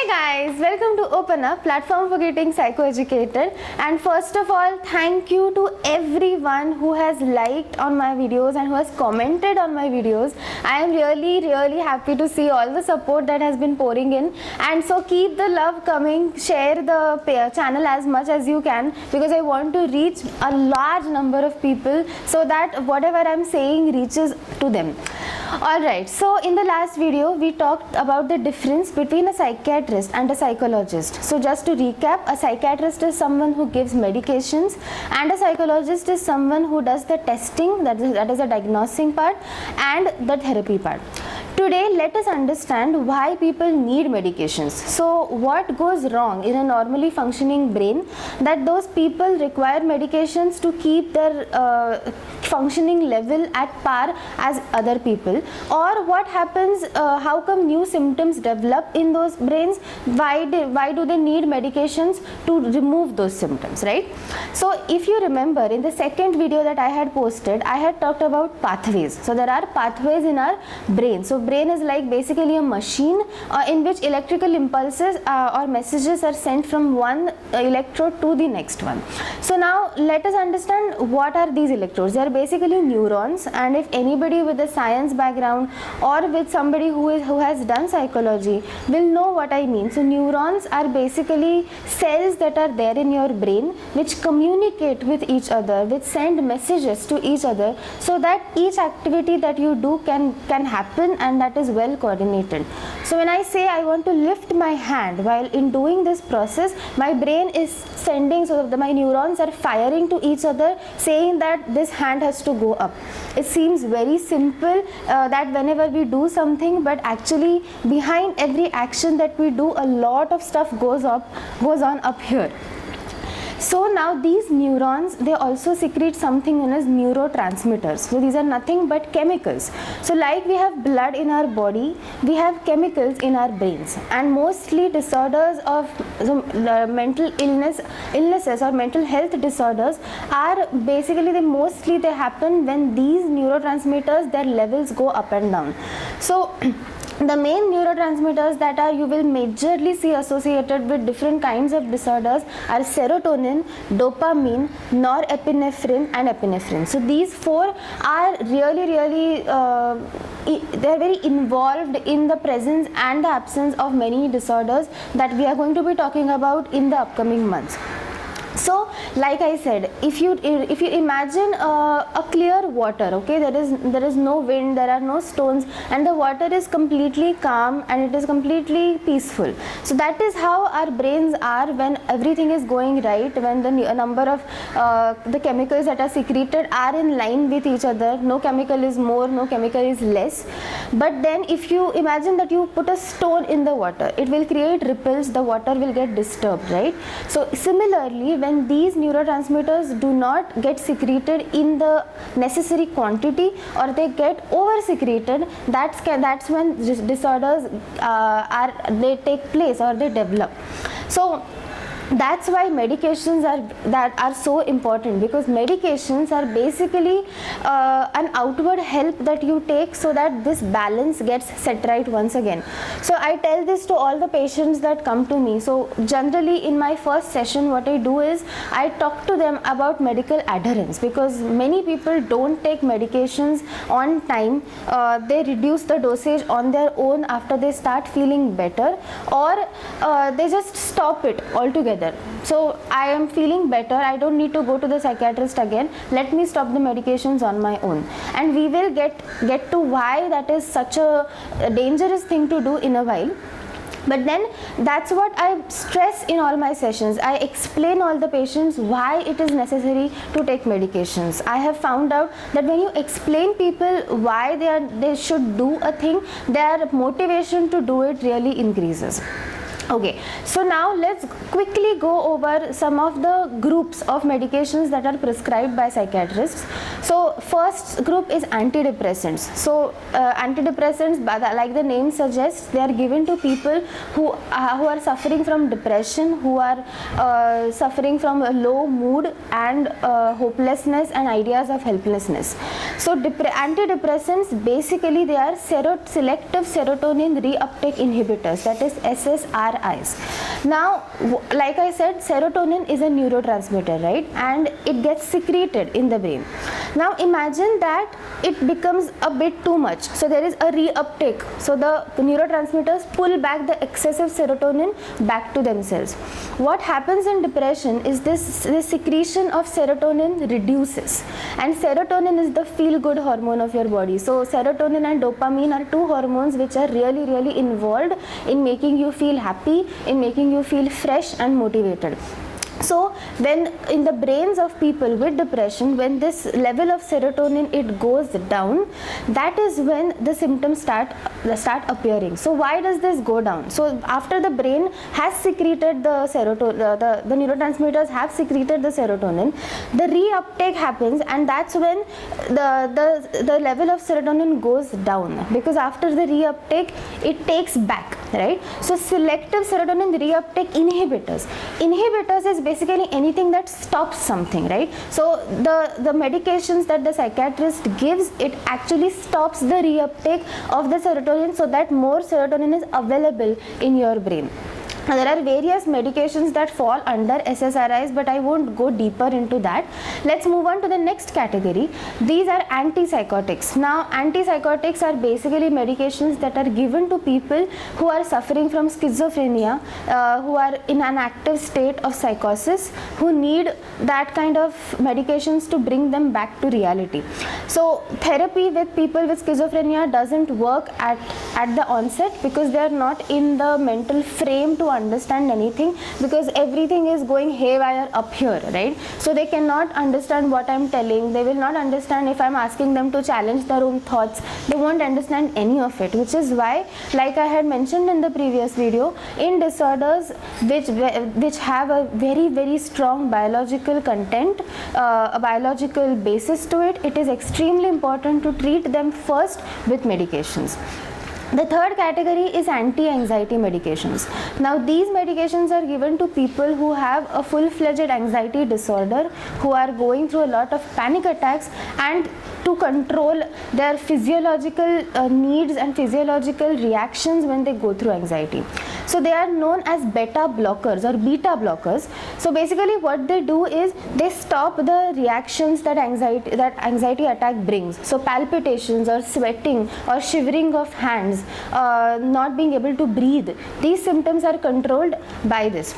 guys, welcome to Open Up, platform for getting psychoeducated. And first of all, thank you to everyone who has liked on my videos and who has commented on my videos. I am really happy to see all the support that has been pouring in, and so keep the love coming. Share the channel as much as you can, because I want to reach a large number of people so that whatever I am saying reaches to them. Alright, so in the last video we talked about the difference between a psychiatrist and a psychologist. So just to recap, a psychiatrist is someone who gives medications and a psychologist is someone who does the testing, that is the diagnosing part, and the therapy part. Today, let us understand why people need medications. So, what goes wrong in a normally functioning brain that those people require medications to keep their functioning level at par as other people, or what happens, how come new symptoms develop in those brains, why do they need medications to remove those symptoms, right? So, if you remember, in the second video that I had posted, I had talked about pathways. So, there are pathways in our brain. So, brain is like basically a machine in which electrical impulses or messages are sent from one electrode to the next one. So now let us understand what are these electrodes. They are basically neurons, and if anybody with a science background or with somebody who has done psychology will know what I mean. So neurons are basically cells that are there in your brain which communicate with each other, which send messages to each other, so that each activity that you do can happen, and that is well coordinated. So when I say I want to lift my hand, while in doing this process my brain is sending, so my neurons are firing to each other saying that this hand has to go up. It seems very simple that whenever we do something, but actually behind every action that we do a lot of stuff goes on up here. So now these neurons, they also secrete something known as neurotransmitters. So these are nothing but chemicals. So like we have blood in our body, we have chemicals in our brains, and mostly disorders of mental illnesses or mental health disorders are basically they happen when these neurotransmitters, their levels go up and down. So the main neurotransmitters that you will majorly see associated with different kinds of disorders are serotonin, dopamine, norepinephrine and epinephrine. So these four are really they are very involved in the presence and the absence of many disorders that we are going to be talking about in the upcoming months. So like I said, if you imagine a clear water, okay, there is no wind, there are no stones, and the water is completely calm and it is completely peaceful. So that is how our brains are when everything is going right, when the number of the chemicals that are secreted are in line with each other. No chemical is more, no chemical is less. But then if you imagine that you put a stone in the water, it will create ripples, the water will get disturbed, right? So similarly, when these neurotransmitters do not get secreted in the necessary quantity, or they get over secreted, that's when disorders they take place or they develop. So that's why medications are so important, because medications are basically an outward help that you take so that this balance gets set right once again. So I tell this to all the patients that come to me. So generally in my first session what I do is I talk to them about medical adherence, because many people don't take medications on time. They reduce the dosage on their own after they start feeling better, or they just stop it altogether. So I am feeling better, I don't need to go to the psychiatrist again, let me stop the medications on my own. And we will get to why that is such a dangerous thing to do in a while. But then that's what I stress in all my sessions. I explain all the patients why it is necessary to take medications. I have found out that when you explain people why they should do a thing, their motivation to do it really increases. Okay, so now let's quickly go over some of the groups of medications that are prescribed by psychiatrists. So first group is antidepressants. So antidepressants, like the name suggests, they are given to people who are suffering from depression, who are suffering from a low mood and hopelessness and ideas of helplessness. So antidepressants, basically they are selective serotonin reuptake inhibitors, that is SSRI. our eyes. Now, like I said, serotonin is a neurotransmitter, right? And it gets secreted in the brain. Now imagine that it becomes a bit too much. So there is a reuptake. So the neurotransmitters pull back the excessive serotonin back to themselves. What happens in depression is this secretion of serotonin reduces. And serotonin is the feel-good hormone of your body. So serotonin and dopamine are two hormones which are really, really involved in making you feel happy, in making you feel fresh and motivated. So when in the brains of people with depression, when this level of serotonin it goes down, that is when the symptoms start appearing. So why does this go down? So after the brain has secreted the serotonin, the neurotransmitters have secreted the serotonin, the reuptake happens, and that's when the level of serotonin goes down, because after the reuptake it takes back, right? So selective serotonin reuptake inhibitors is basically anything that stops something, right? So the medications that the psychiatrist gives, it actually stops the reuptake of the serotonin so that more serotonin is available in your brain. Now, there are various medications that fall under SSRIs, but I won't go deeper into that. Let's move on to the next category. These are antipsychotics. Now, antipsychotics are basically medications that are given to people who are suffering from schizophrenia, who are in an active state of psychosis, who need that kind of medications to bring them back to reality. So, therapy with people with schizophrenia doesn't work at the onset, because they are not in the mental frame to understand anything, because everything is going haywire up here, right? So they cannot understand what I'm telling. They will not understand if I'm asking them to challenge their own thoughts. They won't understand any of it, which is why, like I had mentioned in the previous video, in disorders which have a very, very strong biological content, a biological basis to it, it is extremely important to treat them first with medications. The third category is anti-anxiety medications. Now these medications are given to people who have a full-fledged anxiety disorder, who are going through a lot of panic attacks, and to control their physiological needs and physiological reactions when they go through anxiety. So they are known as beta blockers or beta blockers. So basically what they do is they stop the reactions that anxiety attack brings. So palpitations or sweating or shivering of hands, not being able to breathe, these symptoms are controlled by this.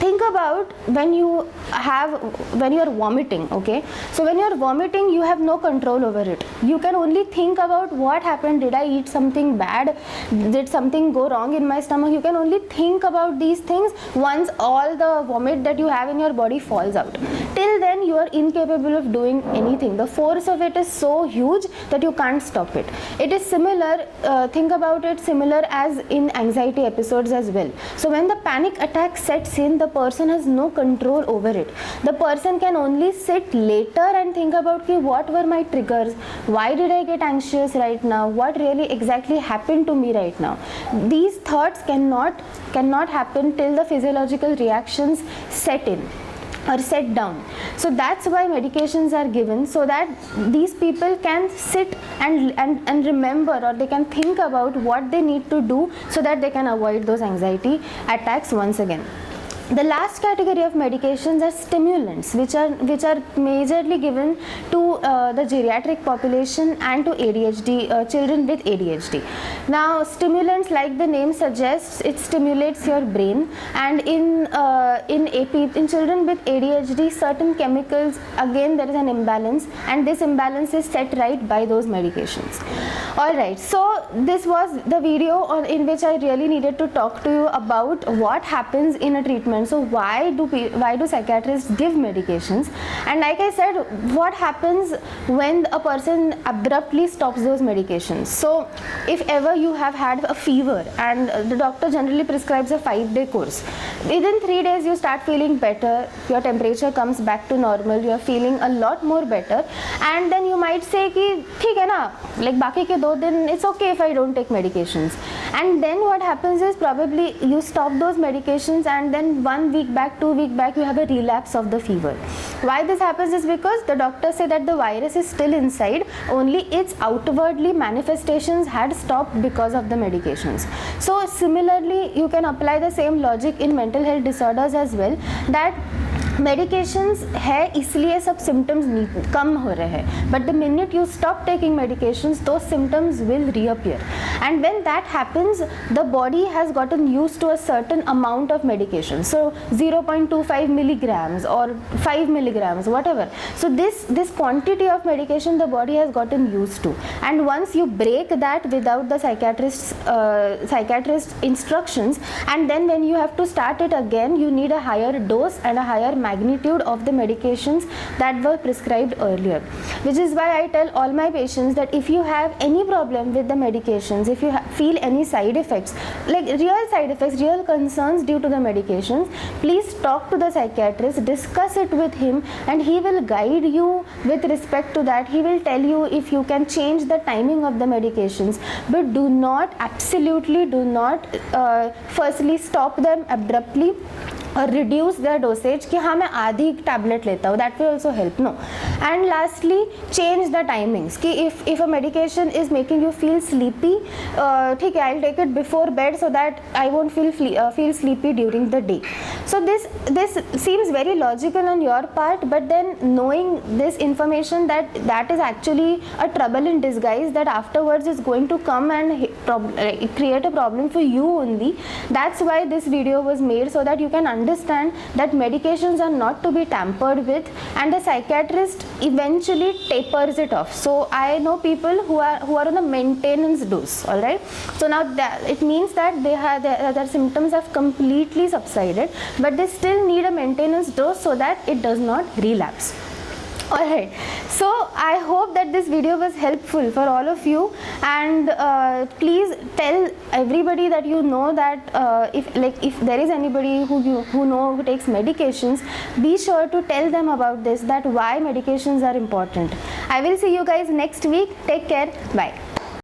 Think about when you are vomiting, okay? So when you are vomiting, you have no control over it. You can only think about what happened. Did I eat something bad? Did something go wrong in my stomach? You can only think about these things once all the vomit that you have in your body falls out. Till then, you are incapable of doing anything. The force of it is so huge that you can't stop it. It is similar, think about it similar as in anxiety episodes as well. So when the panic attack sets in, the person has no control over it. The person can only sit later and think about what were my triggers, why did I get anxious right now, what really exactly happened to me right now. These thoughts cannot happen till the physiological reactions set in or set down. So that's why medications are given, so that these people can sit and remember, or they can think about what they need to do so that they can avoid those anxiety attacks once again. The last category of medications are stimulants, which are majorly given to the geriatric population and to ADHD, children with ADHD. Now, stimulants, like the name suggests, it stimulates your brain, and in children with ADHD, certain chemicals, again there is an imbalance, and this imbalance is set right by those medications. Alright, so this was the video in which I really needed to talk to you about what happens in a treatment. So why do psychiatrists give medications, and like I said, what happens when a person abruptly stops those medications. So if ever you have had a fever and the doctor generally prescribes a 5-day course, within 3 days you start feeling better, your temperature comes back to normal, you are feeling a lot more better, and then you might say ki theek hai na, like baki ke 2 din it's okay if I don't take medications. And then what happens is probably you stop those medications, and then then 1 week back, 2 week back, you have a relapse of the fever. Why this happens is because the doctors say that the virus is still inside, only its outwardly manifestations had stopped because of the medications. So similarly, you can apply the same logic in mental health disorders as well, that medications है इसलिए सब symptoms कम हो रहे हैं, but the minute you stop taking medications, those symptoms will reappear, and when that happens, the body has gotten used to a certain amount of medication, so 0.25 milligrams or 5 milligrams, whatever. So this quantity of medication the body has gotten used to, and once you break that without the psychiatrist instructions, and then when you have to start it again, you need a higher dose and a higher magnitude of the medications that were prescribed earlier. Which is why I tell all my patients that if you have any problem with the medications, if you feel any side effects, like real side effects, real concerns due to the medications, please talk to the psychiatrist, discuss it with him, and he will guide you with respect to that. He will tell you if you can change the timing of the medications, but do not, absolutely do not firstly stop them abruptly or reduce their dosage कि हाँ मैं आधी tablet लेता हूँ, that will also help, no. And lastly, change the timings कि if a medication is making you feel sleepy, ठीक है, I'll take it before bed so that I won't feel sleepy during the day. So this seems very logical on your part, but then knowing this information that is actually a trouble in disguise that afterwards is going to come and create a problem for you only. That's why this video was made, so that you can understand that medications are not to be tampered with, and the psychiatrist eventually tapers it off. So I know people who are on a maintenance dose, all right. So now it means that their symptoms have completely subsided, but they still need a maintenance dose so that it does not relapse. Alright, so I hope that this video was helpful for all of you, and please tell everybody that you know that if there is anybody who takes medications, be sure to tell them about this, that why medications are important. I will see you guys next week. Take care. Bye.